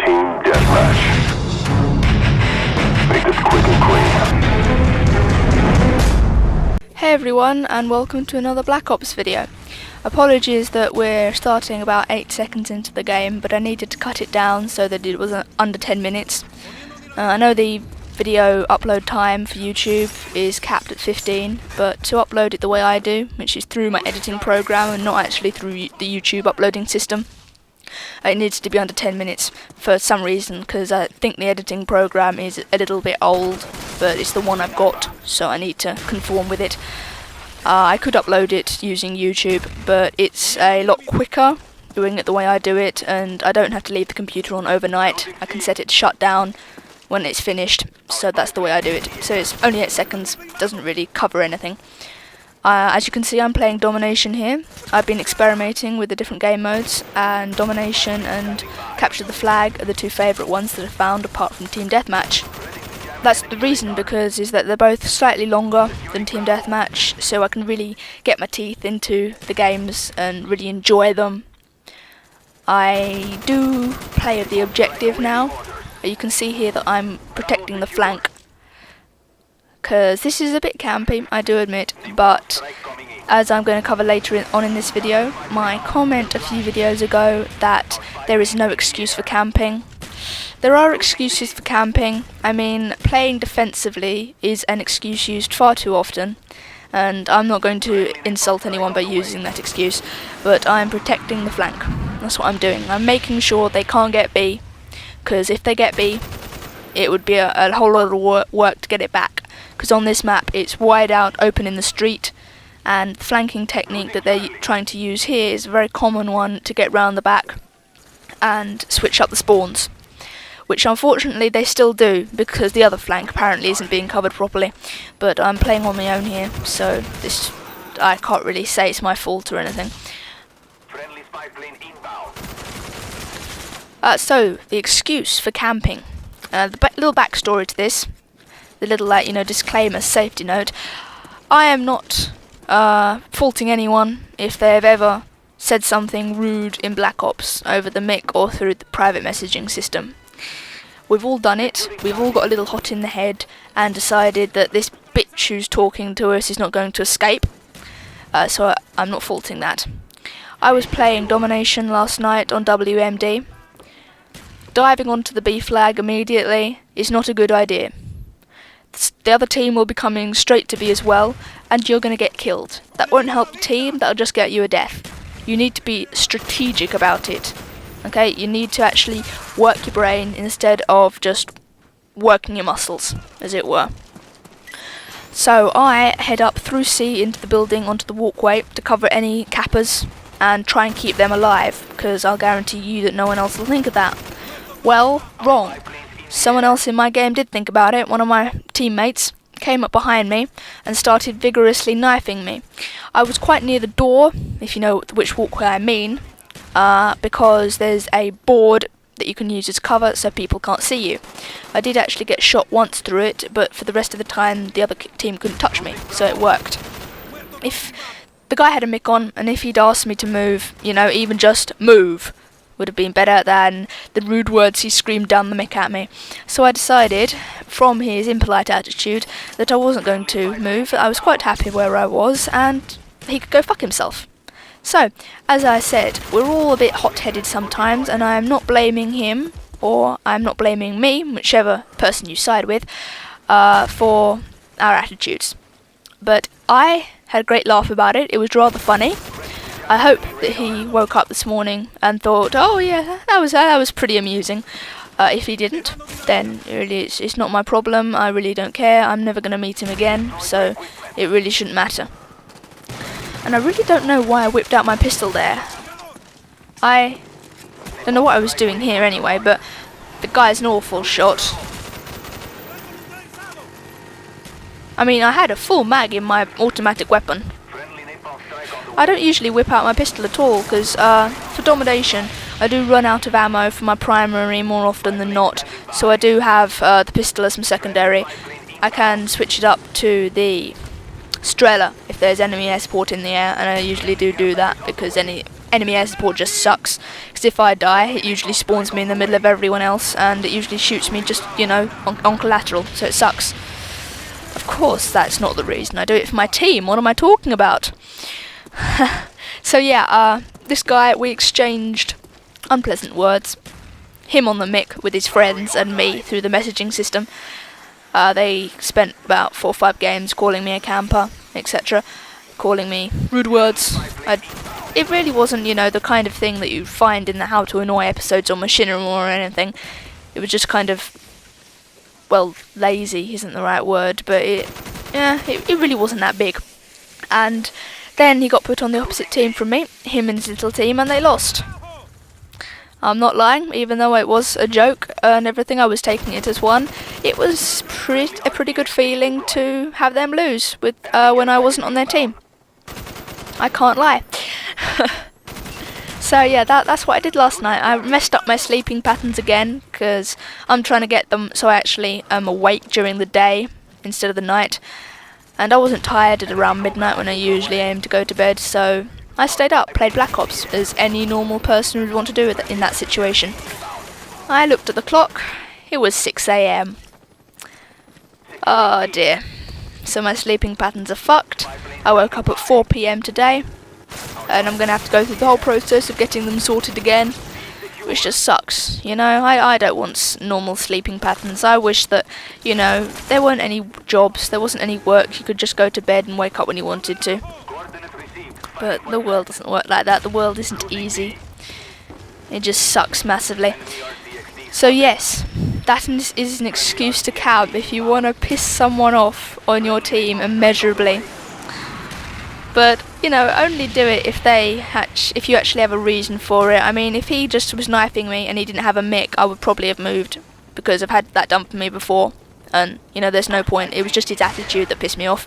Team deathmatch. Make this quick and clean. Hey everyone, and welcome to another Black Ops video. Apologies that we're starting about 8 seconds into the game, but I needed to cut it down so that it was under 10 minutes. I know the video upload time for YouTube is capped at 15, but to upload it the way I do, which is through my editing program and not actually through the YouTube uploading system, it needs to be under 10 minutes for some reason, because I think the editing program is a little bit old, but it's the one I've got, so I need to conform with it. I could upload it using YouTube, but it's a lot quicker doing it the way I do it, and I don't have to leave the computer on overnight. I can set it to shut down when it's finished, so that's the way I do it. So it's only 8 seconds, doesn't really cover anything. As you can see, I'm playing Domination here. I've been experimenting with the different game modes, and Domination and Capture the Flag are the two favourite ones that I've found apart from Team Deathmatch. That's the reason, because is that they're both slightly longer than Team Deathmatch, so I can really get my teeth into the games and really enjoy them. I do play at the objective now. You can see here that I'm protecting the flank, because this is a bit campy, I do admit, but as I'm going to cover later on in this video, my comment a few videos ago that there is no excuse for camping. There are excuses for camping. I mean, playing defensively is an excuse used far too often, and I'm not going to insult anyone by using that excuse, but I'm protecting the flank. That's what I'm doing. I'm making sure they can't get B, because if they get B, it would be a whole lot of work to get it back, because on this map it's wide out, open in the street, and the flanking technique that they're trying to use here is a very common one to get round the back and switch up the spawns, which unfortunately they still do, because the other flank apparently isn't being covered properly. But I'm playing on my own here, so this I can't really say it's my fault or anything. So, the excuse for camping. The little backstory to this, the little disclaimer, safety note. I am not faulting anyone if they've ever said something rude in Black Ops over the mic or through the private messaging system. We've all done it, we've all got a little hot in the head and decided that this bitch who's talking to us is not going to escape, so I'm not faulting that. I was playing Domination last night on WMD. Diving onto the B flag immediately is not a good idea. The other team will be coming straight to B as well, and you're going to get killed. That won't help the team, that'll just get you a death. You need to be strategic about it. Okay, you need to actually work your brain instead of just working your muscles, as it were. So I head up through C into the building onto the walkway to cover any cappers and try and keep them alive, because I'll guarantee you that no one else will think of that. Well, wrong. Someone else in my game did think about it. One of my teammates came up behind me and started vigorously knifing me. I was quite near the door, if you know which walkway I mean, because there's a board that you can use as cover so people can't see you. I did actually get shot once through it, but for the rest of the time the other team couldn't touch me, so it worked. If the guy had a mic on, and if he'd asked me to move, even just move, would have been better than the rude words he screamed down the mic at me. So I decided, from his impolite attitude, that I wasn't going to move. I was quite happy where I was, and he could go fuck himself. So, as I said, we're all a bit hot-headed sometimes, and I am not blaming him, or I'm not blaming me, whichever person you side with, for our attitudes. But I had a great laugh about it. It was rather funny. I hope that he woke up this morning and thought, oh yeah, that was pretty amusing. If he didn't, then really it's not my problem. I really don't care. I'm never going to meet him again, so it really shouldn't matter. And I really don't know why I whipped out my pistol there. I don't know what I was doing here anyway, but the guy's an awful shot. I mean, I had a full mag in my automatic weapon. I don't usually whip out my pistol at all, because for Domination I do run out of ammo for my primary more often than not, so I do have the pistol as my secondary. I can switch it up to the Strela if there's enemy air support in the air, and I usually do that because enemy air support just sucks. Because if I die, it usually spawns me in the middle of everyone else, and it usually shoots me just, you know, on collateral, so it sucks. Of course, that's not the reason I do it for my team. What am I talking about? So yeah, this guy, we exchanged unpleasant words. Him on the mic with his friends and me through the messaging system. They spent about 4 or 5 games calling me a camper, etc. Calling me rude words. It really wasn't, you know, the kind of thing that you find in the How to Annoy episodes on Machinima or anything. It was just kind of, well, lazy isn't the right word, but it really wasn't that big. And then he got put on the opposite team from me, him and his little team, and they lost. I'm not lying, even though it was a joke and everything, I was taking it as one. It was a pretty good feeling to have them lose with when I wasn't on their team. I can't lie. So yeah, that's what I did last night. I messed up my sleeping patterns again, because I'm trying to get them so I actually am awake during the day instead of the night. And I wasn't tired at around midnight when I usually aim to go to bed, so I stayed up, played Black Ops, as any normal person would want to do in that situation. I looked at the clock, it was 6 AM. Oh dear. So my sleeping patterns are fucked. I woke up at 4 PM today, and I'm going to have to go through the whole process of getting them sorted again, which just sucks, you know. I don't want normal sleeping patterns. I wish that, you know, there weren't any jobs, there wasn't any work, you could just go to bed and wake up when you wanted to. But the world doesn't work like that. The world isn't easy. It just sucks massively. So yes, that is an excuse to camp if you want to piss someone off on your team immeasurably. But, you know, only do it if you actually have a reason for it. I mean, if he just was knifing me and he didn't have a mic, I would probably have moved, because I've had that done for me before. And, you know, there's no point. It was just his attitude that pissed me off.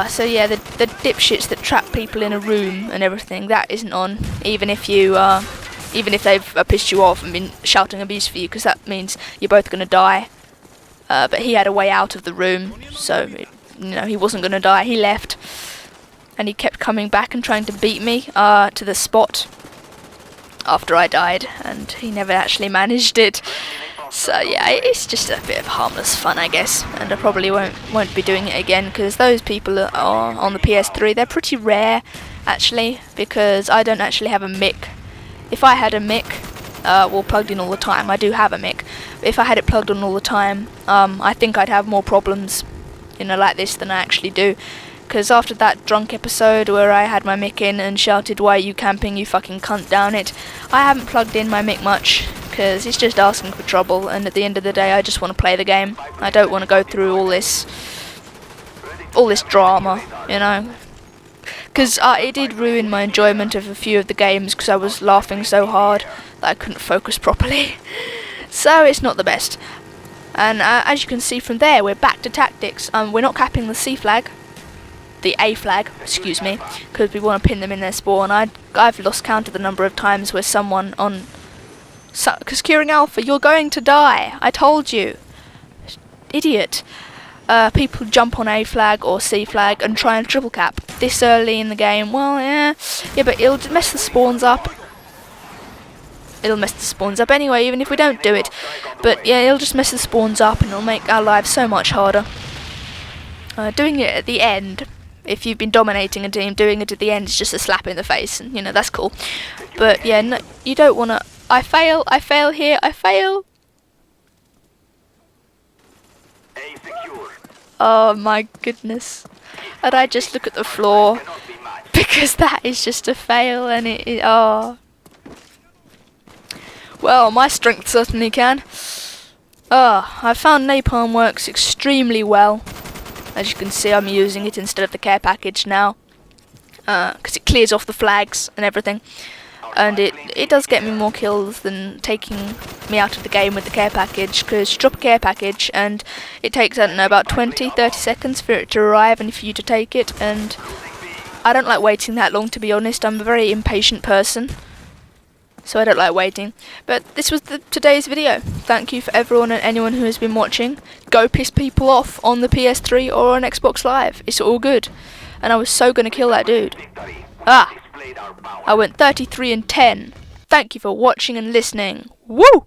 So yeah, the dipshits that trap people in a room and everything, that isn't on. Even if they've pissed you off and been shouting abuse for you, because that means you're both going to die. But he had a way out of the room, so you know he wasn't going to die. He left, and he kept coming back and trying to beat me to the spot after I died, and he never actually managed it. So yeah, it's just a bit of harmless fun, I guess, and I probably won't be doing it again, because those people are on the PS3. They're pretty rare, actually, because I don't actually have a mic. If I had a mic, plugged in all the time, I do have a mic. If I had it plugged in all the time, I think I'd have more problems, you know, like this than I actually do. Because after that drunk episode where I had my mic in and shouted, "Why are you camping, you fucking cunt," down it, I haven't plugged in my mic much, because it's just asking for trouble, and at the end of the day I just want to play the game. I don't want to go through all this drama, you know. Because it did ruin my enjoyment of a few of the games, because I was laughing so hard that I couldn't focus properly. So it's not the best. And as you can see from there, we're back to tactics. We're not capping the C flag. The A flag, excuse me, because we want to pin them in their spawn. I've lost count of the number of times where someone on... Because Curing Alpha, you're going to die. I told you. Idiot. People jump on A flag or C flag and try and triple cap this early in the game. Well, yeah, but it'll mess the spawns up. It'll mess the spawns up anyway, even if we don't do it. But yeah, it'll just mess the spawns up, and it'll make our lives so much harder. Doing it at the end, if you've been dominating a team, doing it at the end is just a slap in the face, and you know, that's cool. But yeah, no, you don't want to... I fail here, I fail. Oh my goodness. And I just look at the floor, because that is just a fail, and oh. Well, my strength certainly can. I found napalm works extremely well. As you can see, I'm using it instead of the care package now, because it clears off the flags and everything. And it does get me more kills than taking me out of the game with the care package, because you drop a care package and it takes, I don't know, about 20-30 seconds for it to arrive and for you to take it, and I don't like waiting that long, to be honest. I'm a very impatient person, so I don't like waiting. But this was today's video. Thank you for everyone and anyone who has been watching. Go piss people off on the PS3 or on Xbox Live. It's all good. And I was so gonna kill that dude. Consolidate our power. I went 33 and 10. Thank you for watching and listening. Woo!